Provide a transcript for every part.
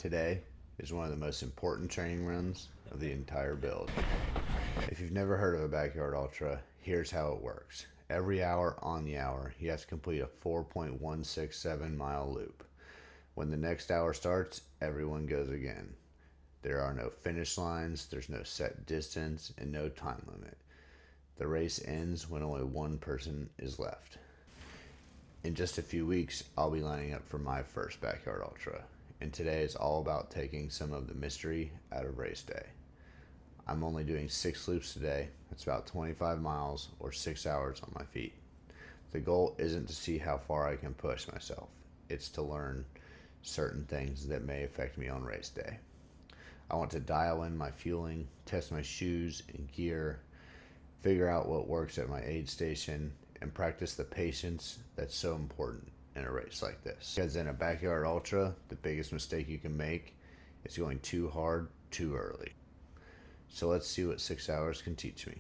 today is one of the most important training runs of the entire build. If you've never heard of a backyard ultra, here's how it works. Every hour on the hour, you have to complete a 4.167 mile loop. When the next hour starts, everyone goes again. There are no finish lines, there's no set distance, and no time limit. The race ends when only one person is left. In just a few weeks, I'll be lining up for my first backyard ultra, and today is all about taking some of the mystery out of race day. I'm only doing 6 loops today. That's about 25 miles or 6 hours on my feet. The goal isn't to see how far I can push myself. It's to learn certain things that may affect me on race day. I want to dial in my fueling, test my shoes and gear, figure out what works at my aid station, and practice the patience that's so important in a race like this. Because in a backyard ultra, the biggest mistake you can make is going too hard too early. So let's see what 6 hours can teach me.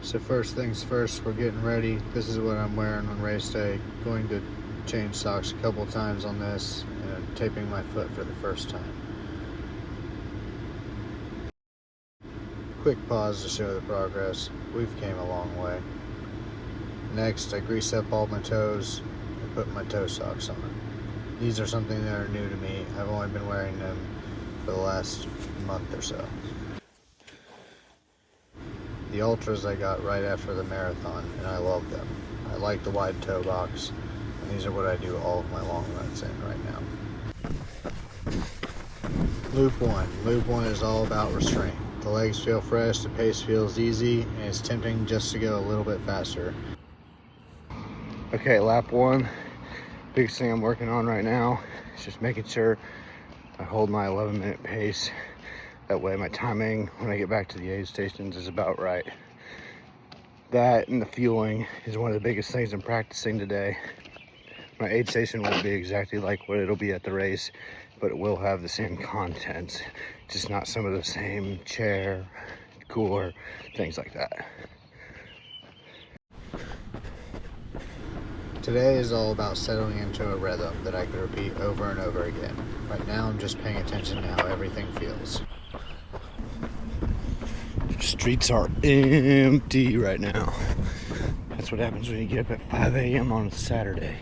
So first things first, we're getting ready. This is what I'm wearing on race day. Going to change socks a couple times on this and taping my foot for the first time. Quick pause to show the progress. We've came a long way. Next, I grease up all my toes and put my toe socks on. These are something that are new to me. I've only been wearing them for the last month or so. The ultras I got right after the marathon, and I love them. I like the wide toe box, and these are what I do all of my long runs in right now. Loop 1. Loop 1 is all about restraint. The legs feel fresh, the pace feels easy, and it's tempting just to go a little bit faster. Okay, lap 1. Biggest thing I'm working on right now is just making sure I hold my 11-minute pace. That way my timing when I get back to the aid stations is about right. That and the fueling is one of the biggest things I'm practicing today. My aid station won't be exactly like what it'll be at the race, but it will have the same contents, just not some of the same chair, cooler, things like that. Today is all about settling into a rhythm that I can repeat over and over again. Right now I'm just paying attention to how everything feels. Streets are empty right now. That's what happens when you get up at 5 a.m. on a Saturday.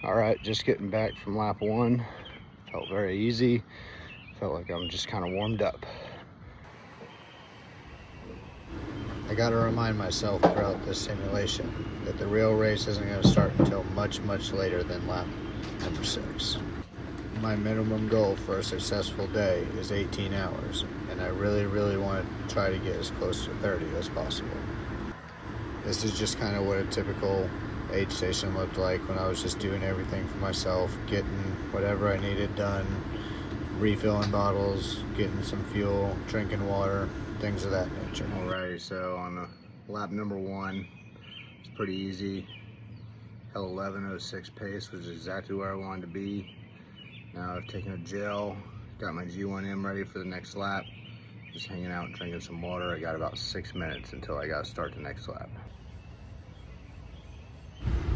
Alright, just getting back from lap 1. Felt very easy. Felt like I'm just kind of warmed up. I gotta remind myself throughout this simulation that the real race isn't going to start until much later than lap number 6. My minimum goal for a successful day is 18 hours, and I really want to try to get as close to 30 as possible. This is just kind of what a typical aid station looked like when I was just doing everything for myself, getting whatever I needed done, refilling bottles, getting some fuel, drinking water, things of that nature. Alrighty, so on the lap number 1, it's pretty easy. Held 11:06 pace, which is exactly where I wanted to be. Now I've taken a gel, got my G1M ready for the next lap. Just hanging out and drinking some water. I got about 6 minutes until I got to start the next lap.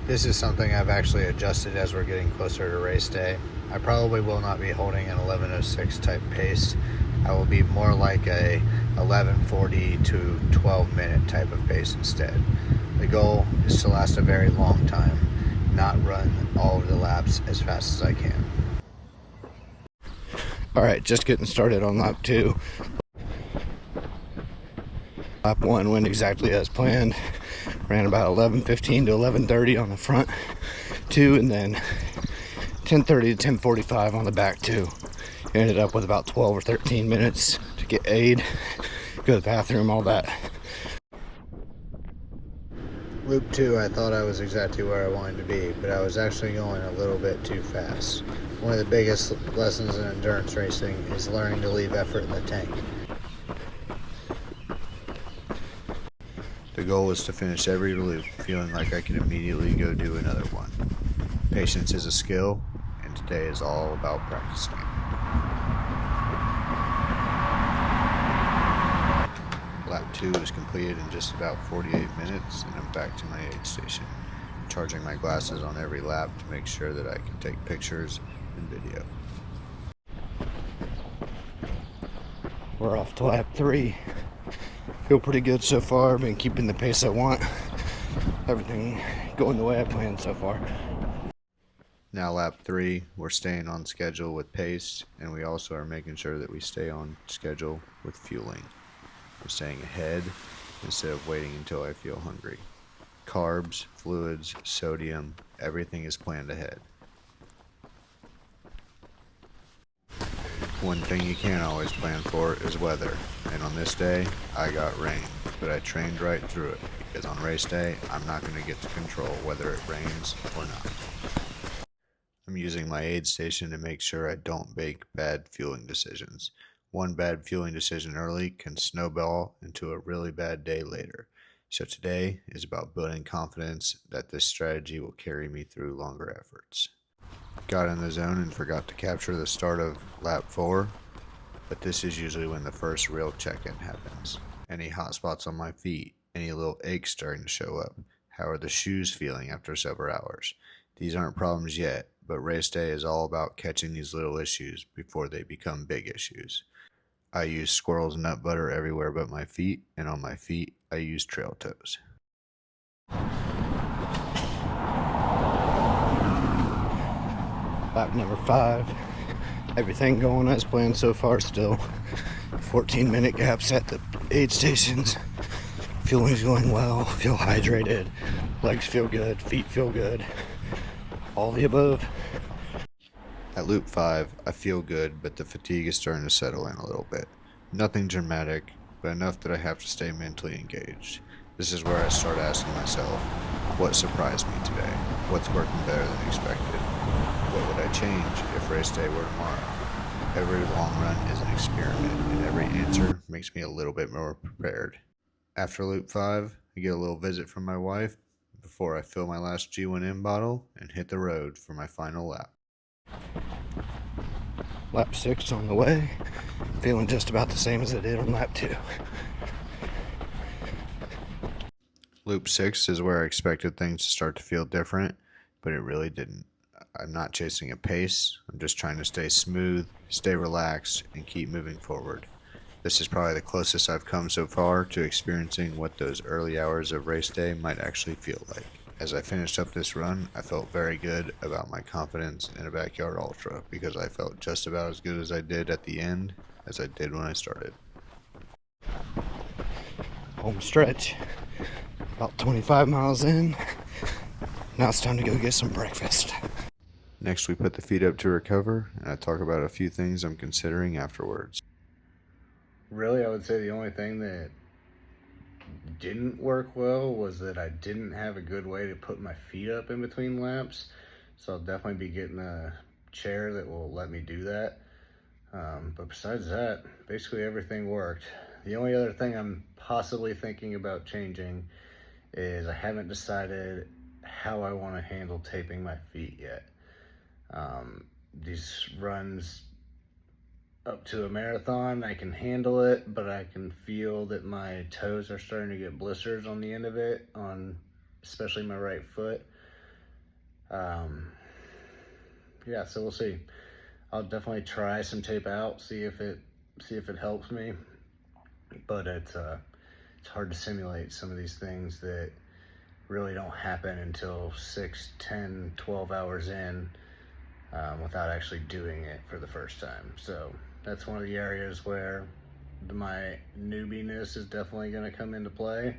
This is something I've actually adjusted as we're getting closer to race day. I probably will not be holding an 11:06 type pace. I will be more like a 11:40 to 12 minute type of pace instead. The goal is to last a very long time, not run all of the laps as fast as I can. Alright, just getting started on lap 2. Lap 1 went exactly as planned. Ran about 11:15 to 11:30 on the front 2, and then 10:30 to 10:45 on the back 2. Ended up with about 12 or 13 minutes to get aid, go to the bathroom, all that. Loop 2, I thought I was exactly where I wanted to be, but I was actually going a little bit too fast. One of the biggest lessons in endurance racing is learning to leave effort in the tank. The goal was to finish every loop feeling like I could immediately go do another one. Patience is a skill, and today is all about practicing it. 2 is completed in just about 48 minutes, and I'm back to my aid station, charging my glasses on every lap to make sure that I can take pictures and video. We're off to lap 3. Feel pretty good so far. Been keeping the pace I want. Everything going the way I planned so far. Now lap 3, we're staying on schedule with pace, and we also are making sure that we stay on schedule with fueling. I'm staying ahead instead of waiting until I feel hungry. Carbs, fluids, sodium, everything is planned ahead. One thing you can't always plan for is weather, and on this day, I got rain, but I trained right through it, because on race day, I'm not going to get to control whether it rains or not. I'm using my aid station to make sure I don't make bad fueling decisions. One bad fueling decision early can snowball into a really bad day later. So today is about building confidence that this strategy will carry me through longer efforts. Got in the zone and forgot to capture the start of lap 4, but this is usually when the first real check-in happens. Any hot spots on my feet, any little aches starting to show up, how are the shoes feeling after several hours? These aren't problems yet, but race day is all about catching these little issues before they become big issues. I use squirrel's nut butter everywhere but my feet, and on my feet I use trail toes. Lap number 5. Everything going as planned so far still. 14-minute gaps at the aid stations. Fueling's going well. Feel hydrated. Legs feel good. Feet feel good. All the above. At loop 5, I feel good, but the fatigue is starting to settle in a little bit. Nothing dramatic, but enough that I have to stay mentally engaged. This is where I start asking myself, what surprised me today? What's working better than expected? What would I change if race day were tomorrow? Every long run is an experiment, and every answer makes me a little bit more prepared. After loop 5, I get a little visit from my wife before I fill my last G1M bottle and hit the road for my final lap. Lap 6 on the way. Feeling just about the same as I did on lap 2. Loop 6 is where I expected things to start to feel different, but it really didn't. I'm not chasing a pace. I'm just trying to stay smooth, stay relaxed, and keep moving forward. This is probably the closest I've come so far to experiencing what those early hours of race day might actually feel like. As I finished up this run, I felt very good about my confidence in a backyard ultra because I felt just about as good as I did at the end as I did when I started. Home stretch. About 25 miles in. Now it's time to go get some breakfast. Next, we put the feet up to recover, and I talk about a few things I'm considering afterwards. Really, I would say the only thing that didn't work well was that I didn't have a good way to put my feet up in between laps. So I'll definitely be getting a chair that will let me do that. But besides that, basically everything worked. The only other thing I'm possibly thinking about changing is I haven't decided how I want to handle taping my feet yet. These runs up to a marathon, I can handle it, but I can feel that my toes are starting to get blisters on the end of it, on especially my right foot. Yeah, so we'll see. I'll definitely try some tape out, see if it helps me. But it's hard to simulate some of these things that really don't happen until 6, 10, 12 hours in without actually doing it for the first time. So that's one of the areas where my newbiness is definitely going to come into play.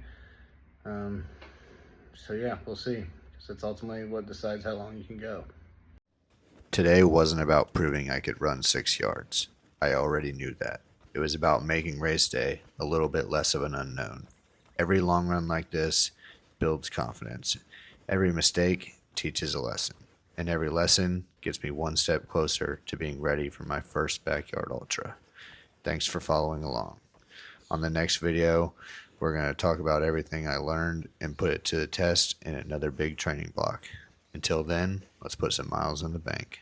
So yeah, we'll see, because it's ultimately what decides how long you can go. Today wasn't about proving I could run 6 yards. I already knew that. It was about making race day a little bit less of an unknown. Every long run like this builds confidence. Every mistake teaches a lesson. And every lesson gets me one step closer to being ready for my first backyard ultra. Thanks for following along. On the next video, we're going to talk about everything I learned and put it to the test in another big training block. Until then, let's put some miles in the bank.